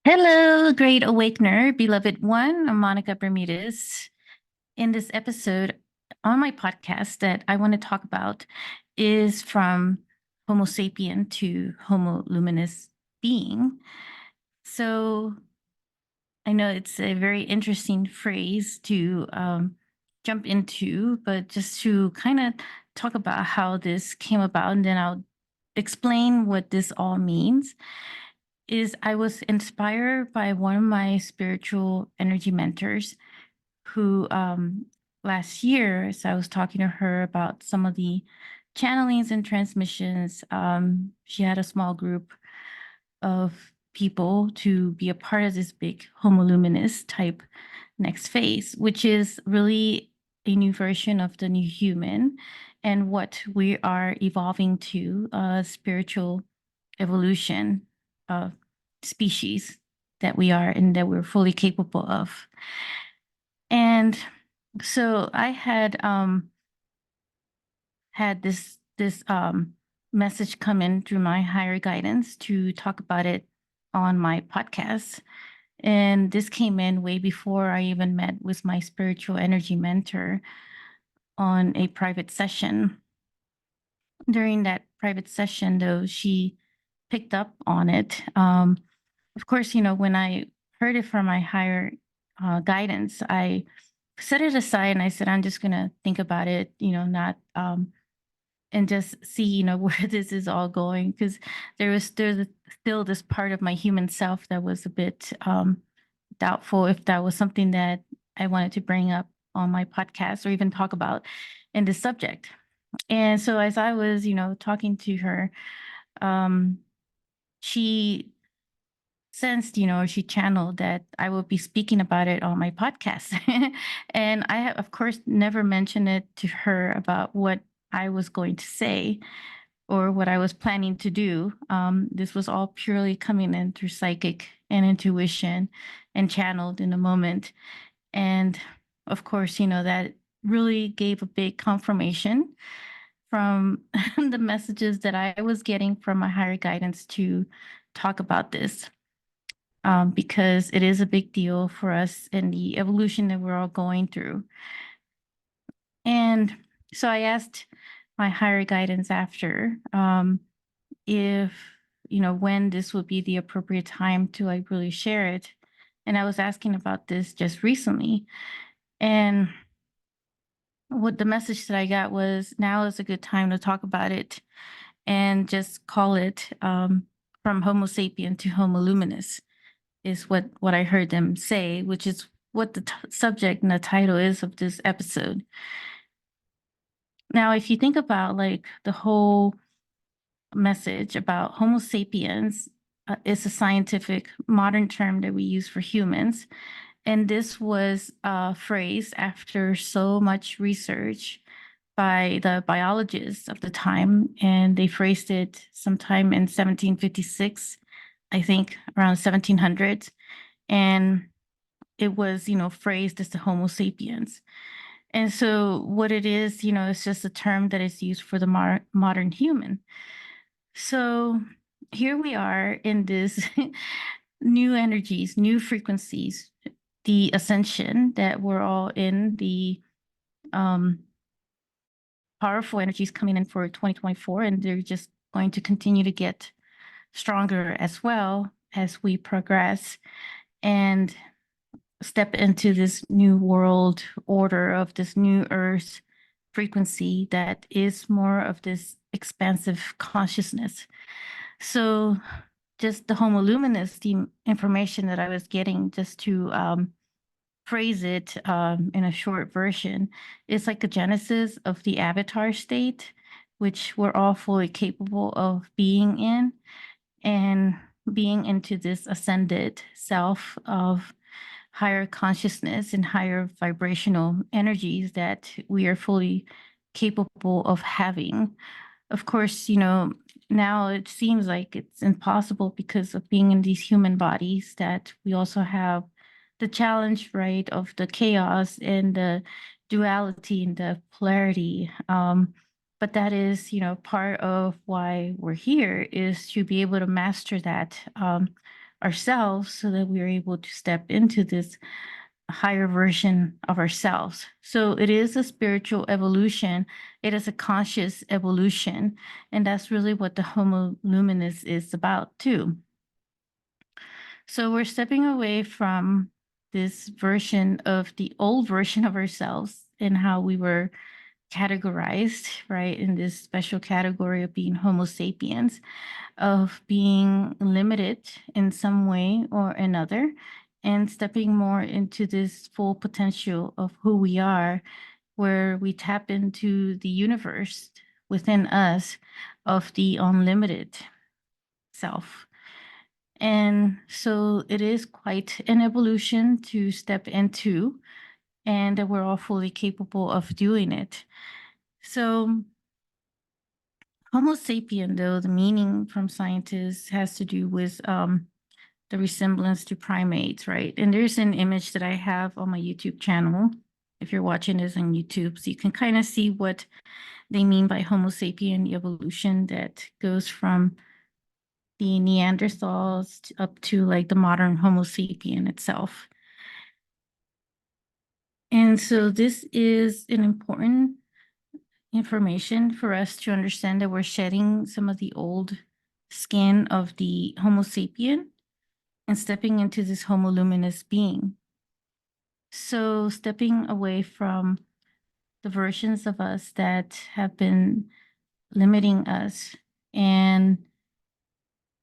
Hello, great awakener, beloved one. I'm Monica Bermudez. In this episode on my podcast that I want to talk about is from Homo Sapien to Homo Luminous being. So I know it's a very interesting phrase to jump into, but just to kind of talk about how this came about, and then I'll explain what this all means. Is I was inspired by one of my spiritual energy mentors who last year, as I was talking to her about some of the channelings and transmissions, she had a small group of people to be a part of this big Homo Luminous type next phase, which is really a new version of the new human and what we are evolving to, spiritual evolution of species that we are and that we're fully capable of. And so I had this message come in through my higher guidance to talk about it on my podcast. And this came in way before I even met with my spiritual energy mentor on a private session. During that private session, though, she picked up on it. Of course, when I heard it from my higher guidance, I set it aside and I said, I'm just going to think about it, not, and just see, where this is all going. Because there's still this part of my human self that was a bit doubtful if that was something that I wanted to bring up on my podcast or even talk about in this subject. And so as I was, talking to her, um, she sensed, she channeled that I will be speaking about it on my podcast. And I have, of course, never mentioned it to her about what I was going to say or what I was planning to do. This was all purely coming in through psychic and intuition and channeled in a moment. And of course, that really gave a big confirmation from the messages that I was getting from my higher guidance to talk about this, because it is a big deal for us in the evolution that we're all going through. And so I asked my higher guidance after, if, when this would be the appropriate time to like really share it. And I was asking about this just recently. And what the message that I got was now is a good time to talk about it and just call it, from Homo sapien to Homo luminous is what I heard them say, which is what the subject and the title is of this episode. Now, if you think about like the whole message about Homo sapiens, is a scientific modern term that we use for humans. And this was phrased after so much research by the biologists of the time. And they phrased it sometime in 1756, I think around 1700s. And it was, phrased as the Homo sapiens. And so what it is, it's just a term that is used for the modern human. So here we are in this new energies, new frequencies, the ascension that we're all in, the um, powerful energies coming in for 2024, and they're just going to continue to get stronger as well as we progress and step into this new world order of this new earth frequency that is more of this expansive consciousness. So just the Homo luminous, the information that I was getting just to phrase it in a short version, is like a genesis of the avatar state, which we're all fully capable of being in, and being into this ascended self of higher consciousness and higher vibrational energies that we are fully capable of having. Of course, now it seems like it's impossible because of being in these human bodies, that we also have the challenge, right, of the chaos and the duality and the polarity. But that is, part of why we're here, is to be able to master that ourselves so that we are able to step into this higher version of ourselves. So it is a spiritual evolution. It is a conscious evolution. And that's really what the Homo Luminous is about too. So we're stepping away from this version of the old version of ourselves and how we were categorized, right, in this special category of being Homo sapiens, of being limited in some way or another, and stepping more into this full potential of who we are, where we tap into the universe within us of the unlimited self. And so it is quite an evolution to step into, and that we're all fully capable of doing it. So Homo sapien, though, the meaning from scientists has to do with the resemblance to primates, right? And there's an image that I have on my YouTube channel, if you're watching this on YouTube, so you can kind of see what they mean by Homo sapien, the evolution that goes from the Neanderthals up to like the modern Homo sapien itself. And so this is an important information for us to understand that we're shedding some of the old skin of the Homo sapien and stepping into this Homo Luminous being. So stepping away from the versions of us that have been limiting us, and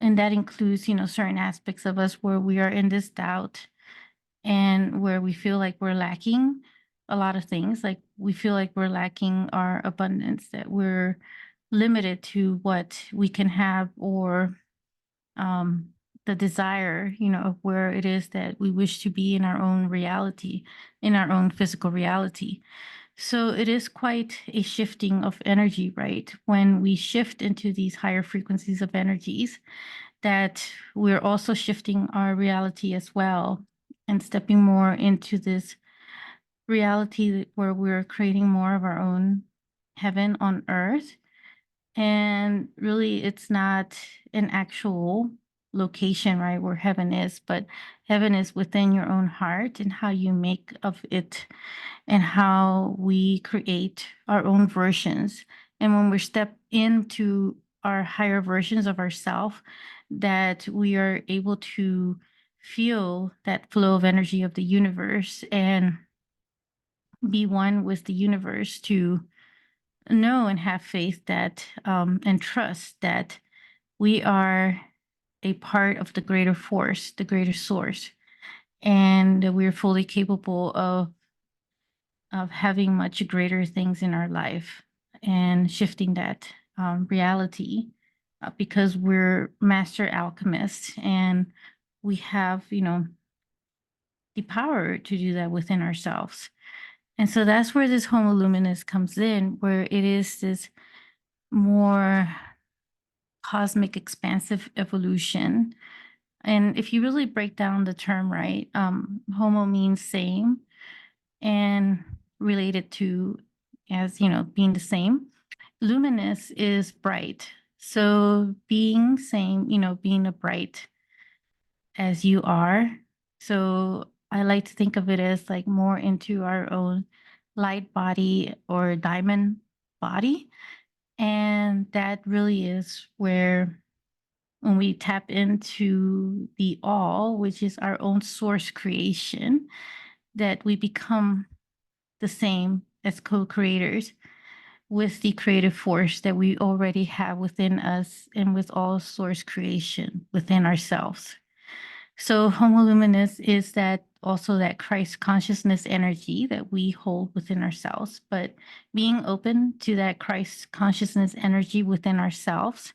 that includes, you know, certain aspects of us where we are in this doubt and where we feel like we're lacking a lot of things, like we feel like we're lacking our abundance, that we're limited to what we can have, or um, the desire, you know, of where it is that we wish to be in our own reality, in our own physical reality. So it is quite a shifting of energy, right? When we shift into these higher frequencies of energies, that we're also shifting our reality as well and stepping more into this reality where we're creating more of our own heaven on earth. And really, it's not an actual location, right, where heaven is, but heaven is within your own heart and how you make of it and how we create our own versions. And when we step into our higher versions of ourselves, that we are able to feel that flow of energy of the universe and be one with the universe, to know and have faith that and trust that we are a part of the greater force, the greater source, and that we're fully capable of having much greater things in our life and shifting that reality, because we're master alchemists and we have, you know, the power to do that within ourselves. And so that's where this Homo Luminous comes in, where it is this more cosmic expansive evolution. And if you really break down the term, right, Homo means same and related to, as you know, being the same. Luminous is bright. So being same, you know, being a bright as you are. So I like to think of it as like more into our own light body or diamond body. And that really is where, when we tap into the all, which is our own source creation, that we become the same as co-creators with the creative force that we already have within us and with all source creation within ourselves. So Homo Luminous is that also that Christ consciousness energy that we hold within ourselves, but being open to that Christ consciousness energy within ourselves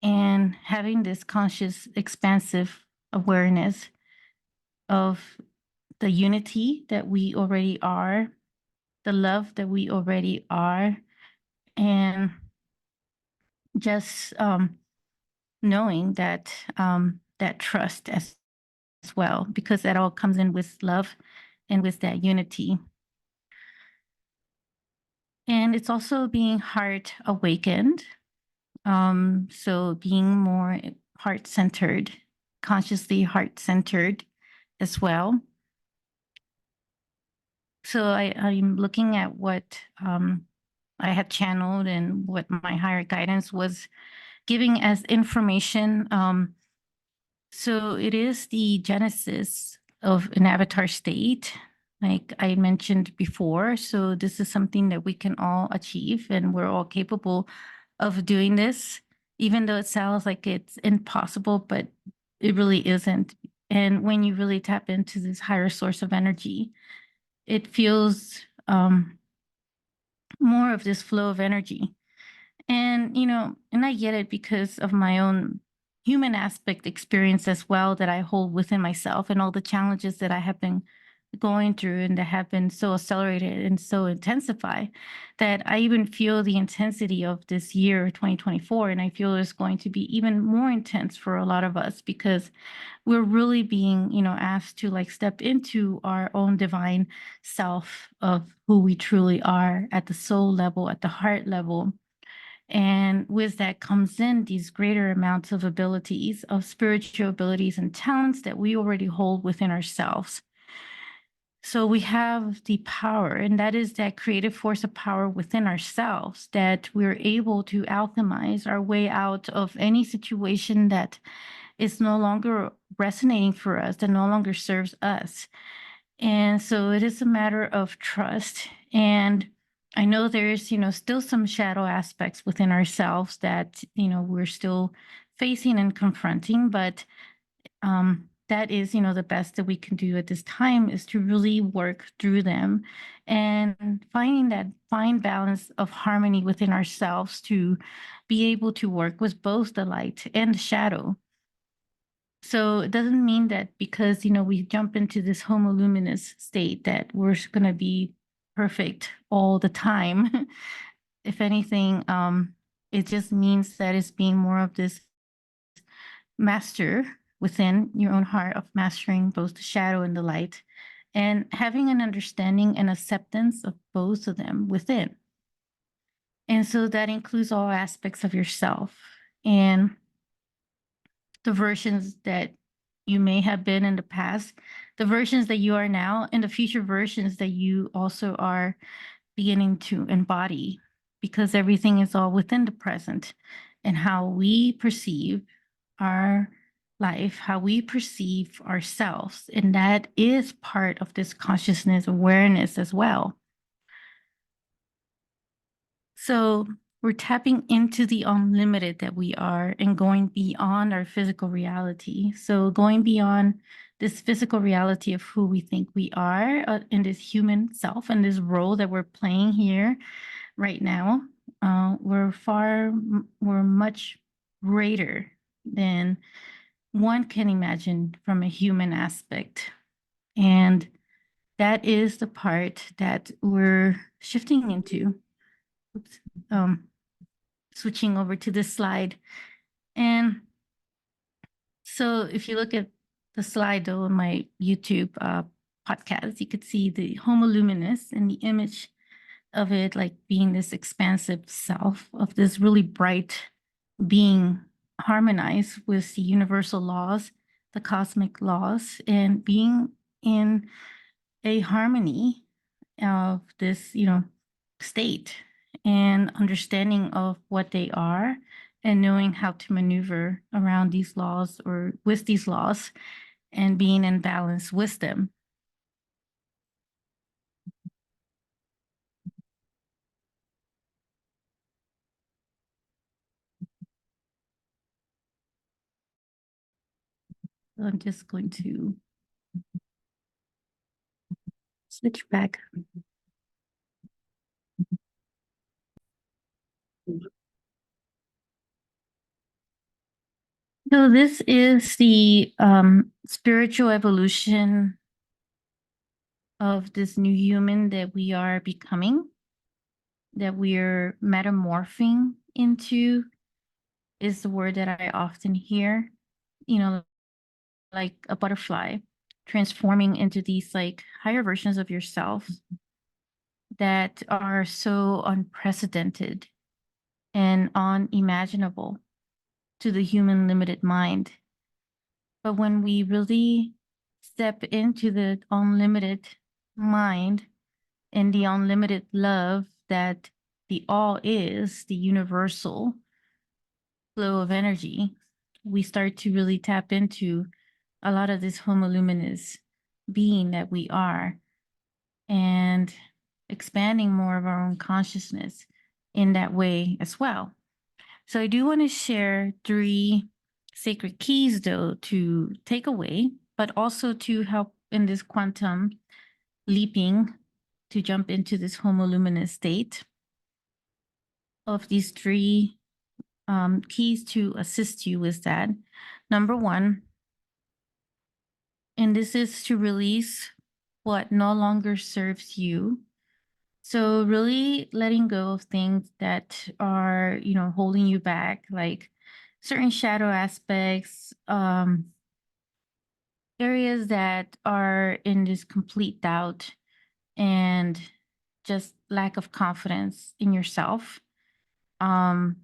and having this conscious, expansive awareness of the unity that we already are, the love that we already are, and just knowing that that trust as well, because that all comes in with love and with that unity. And it's also being heart awakened. So being more heart centered consciously heart-centered as well. So I'm looking at what I had channeled and what my higher guidance was giving as information. So it is the genesis of an avatar state, like I mentioned before. So this is something that we can all achieve, and we're all capable of doing this, even though it sounds like it's impossible, but it really isn't. And when you really tap into this higher source of energy, it feels more of this flow of energy. And, and I get it because of my own human aspect experience as well that I hold within myself and all the challenges that I have been going through and that have been so accelerated and so intensified that I even feel the intensity of this year, 2024. And I feel it's going to be even more intense for a lot of us because we're really being, asked to like step into our own divine self of who we truly are at the soul level, at the heart level. And with that comes in these greater amounts of abilities, of spiritual abilities and talents that we already hold within ourselves. So we have the power, and that is that creative force of power within ourselves that we're able to alchemize our way out of any situation that is no longer resonating for us, that no longer serves us. And so it is a matter of trust. And I know there's, still some shadow aspects within ourselves that, we're still facing and confronting, but that is, the best that we can do at this time is to really work through them and finding that fine balance of harmony within ourselves to be able to work with both the light and the shadow. So it doesn't mean that because, we jump into this Homo Luminous state that we're going to be perfect all the time. If anything, it just means that it's being more of this master within your own heart of mastering both the shadow and the light and having an understanding and acceptance of both of them within. And so that includes all aspects of yourself and the versions that you may have been in the past, the versions that you are now, and the future versions that you also are beginning to embody, because everything is all within the present and how we perceive our life, how we perceive ourselves. And that is part of this consciousness awareness as well. So we're tapping into the unlimited that we are and going beyond our physical reality. So going beyond this physical reality of who we think we are in this human self and this role that we're playing here right now. We're much greater than one can imagine from a human aspect. And that is the part that we're shifting into. Oops. Switching over to this slide. And so if you look at the slide though on my YouTube podcast, you could see the Homo Luminous and the image of it like being this expansive self of this really bright being harmonized with the universal laws, the cosmic laws, and being in a harmony of this, state and understanding of what they are and knowing how to maneuver around these laws or with these laws and being in balance with them. So I'm just going to switch back. So this is the spiritual evolution of this new human that we are becoming, that we're metamorphing into, is the word that I often hear, like a butterfly transforming into these like higher versions of yourself that are so unprecedented and unimaginable to the human limited mind. But when we really step into the unlimited mind and the unlimited love that the all is, the universal flow of energy, we start to really tap into a lot of this Homo Luminous being that we are, and expanding more of our own consciousness in that way as well. So I do want to share 3 sacred keys, though, to take away, but also to help in this quantum leaping to jump into this Homo Luminous state. Of these 3 keys to assist you with that. Number 1, and this is to release what no longer serves you. So really letting go of things that are, holding you back, like certain shadow aspects, areas that are in this complete doubt and just lack of confidence in yourself. Um,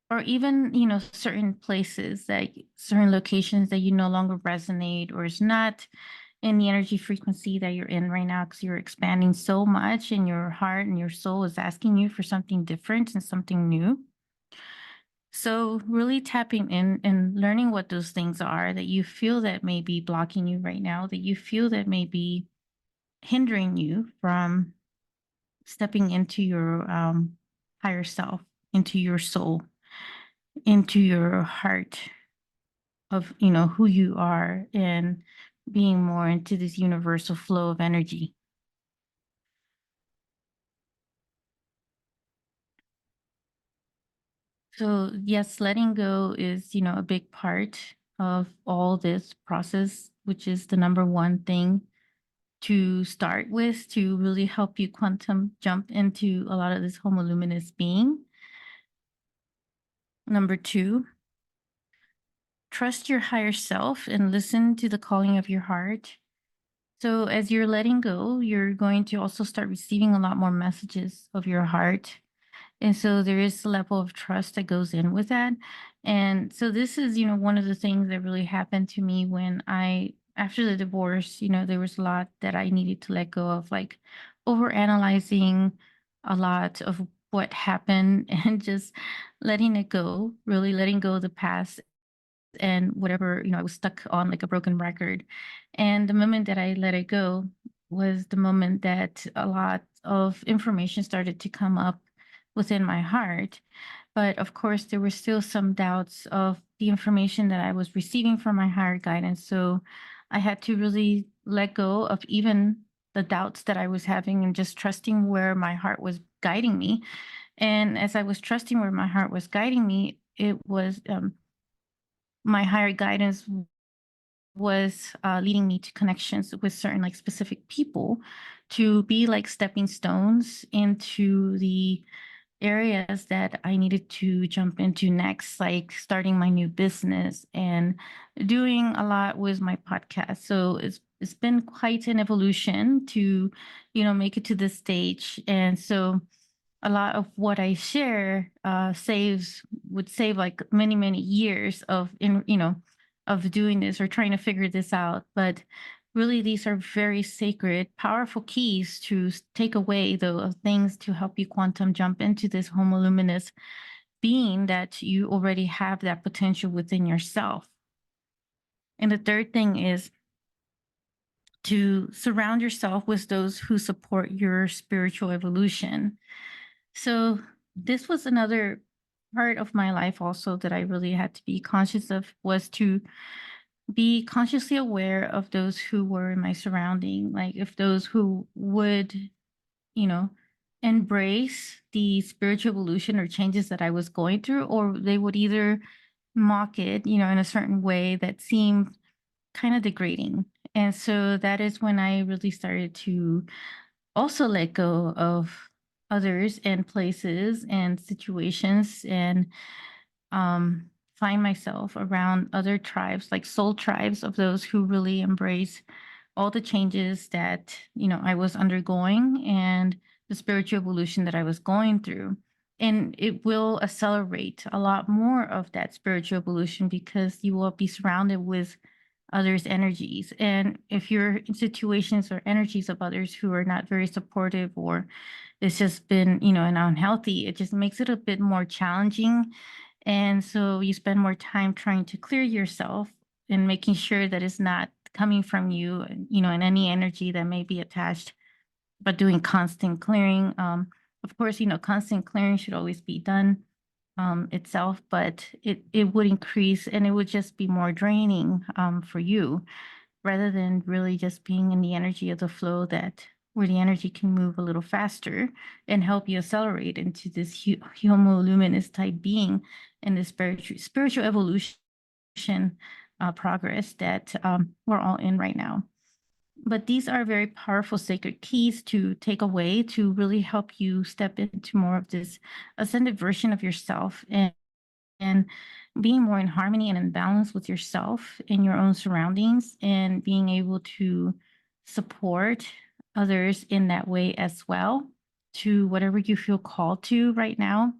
or even, certain places, like certain locations that you no longer resonate or is not in the energy frequency that you're in right now, because you're expanding so much and your heart and your soul is asking you for something different and something new. So really tapping in and learning what those things are that you feel that may be blocking you right now, that you feel that may be hindering you from stepping into your higher self, into your soul, into your heart of, who you are, and being more into this universal flow of energy. So yes, letting go is, a big part of all this process, which is the number one thing to start with to really help you quantum jump into a lot of this Homo Luminous being. Number 2, trust your higher self and listen to the calling of your heart. So as you're letting go, you're going to also start receiving a lot more messages of your heart. And so there is a level of trust that goes in with that. And so this is, one of the things that really happened to me when after the divorce, there was a lot that I needed to let go of, like over analyzing a lot of what happened and just letting it go, really letting go of the past and whatever, I was stuck on like a broken record. And the moment that I let it go was the moment that a lot of information started to come up within my heart. But of course, there were still some doubts of the information that I was receiving from my higher guidance. So I had to really let go of even the doubts that I was having and just trusting where my heart was guiding me. And as I was trusting where my heart was guiding me, it was my higher guidance was leading me to connections with certain like specific people to be like stepping stones into the areas that I needed to jump into next, like starting my new business and doing a lot with my podcast. So it's been quite an evolution to, make it to this stage. And so a lot of what I share would save like many, many years of doing this or trying to figure this out. But really, these are very sacred, powerful keys to take away the things to help you quantum jump into this Homo Luminous being that you already have that potential within yourself. And the third thing is to surround yourself with those who support your spiritual evolution. So this was another part of my life also that I really had to be conscious of, was to be consciously aware of those who were in my surrounding, like if those who would, you know, embrace the spiritual evolution or changes that I was going through, or they would either mock it, in a certain way that seemed kind of degrading. And so that is when I really started to also let go of others and places and situations, and find myself around other tribes, like soul tribes of those who really embrace all the changes that I was undergoing and the spiritual evolution that I was going through. And it will accelerate a lot more of that spiritual evolution because you will be surrounded with others' energies. And if you're in situations or energies of others who are not very supportive, or it's just been, an unhealthy, it just makes it a bit more challenging. And so you spend more time trying to clear yourself and making sure that it's not coming from you, and any energy that may be attached, but doing constant clearing. Of course, constant clearing should always be done itself, but it would increase, and it would just be more draining for you, rather than really just being in the energy of the flow, that where the energy can move a little faster and help you accelerate into this Homo Luminous type being, and the spiritual evolution progress that we're all in right now. But these are very powerful sacred keys to take away, to really help you step into more of this ascended version of yourself, and being more in harmony and in balance with yourself and your own surroundings, and being able to support others in that way as well, to whatever you feel called to right now,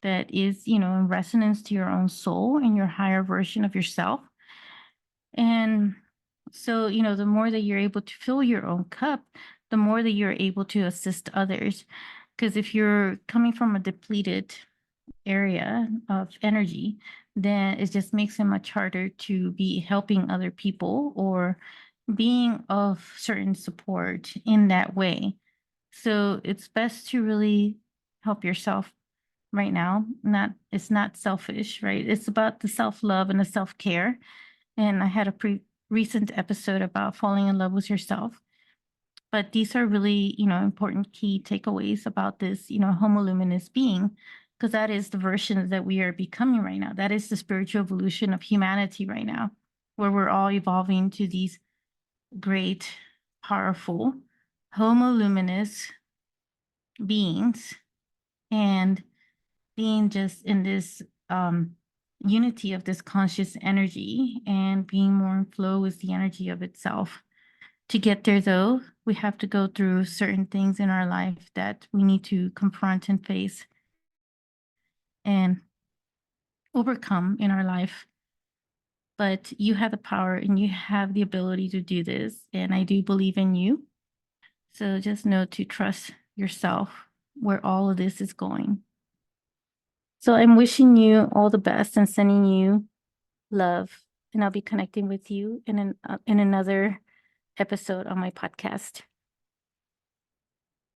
that is, in resonance to your own soul and your higher version of yourself. And so, the more that you're able to fill your own cup, the more that you're able to assist others. Because if you're coming from a depleted area of energy, then it just makes it much harder to be helping other people or being of certain support in that way. So it's best to really help yourself right now. It's not selfish, right? It's about the self-love and the self-care. And I had a recent episode about falling in love with yourself. But these are really, important key takeaways about this, Homo Luminous being, because that is the version that we are becoming right now. That is the spiritual evolution of humanity right now, where we're all evolving to these great, powerful Homo Luminous beings, and being just in this unity of this conscious energy, and being more in flow with the energy of itself. To get there, though, we have to go through certain things in our life that we need to confront and face and overcome in our life. But you have the power and you have the ability to do this. And I do believe in you. So just know to trust yourself where all of this is going. So I'm wishing you all the best and sending you love. And I'll be connecting with you in another episode on my podcast.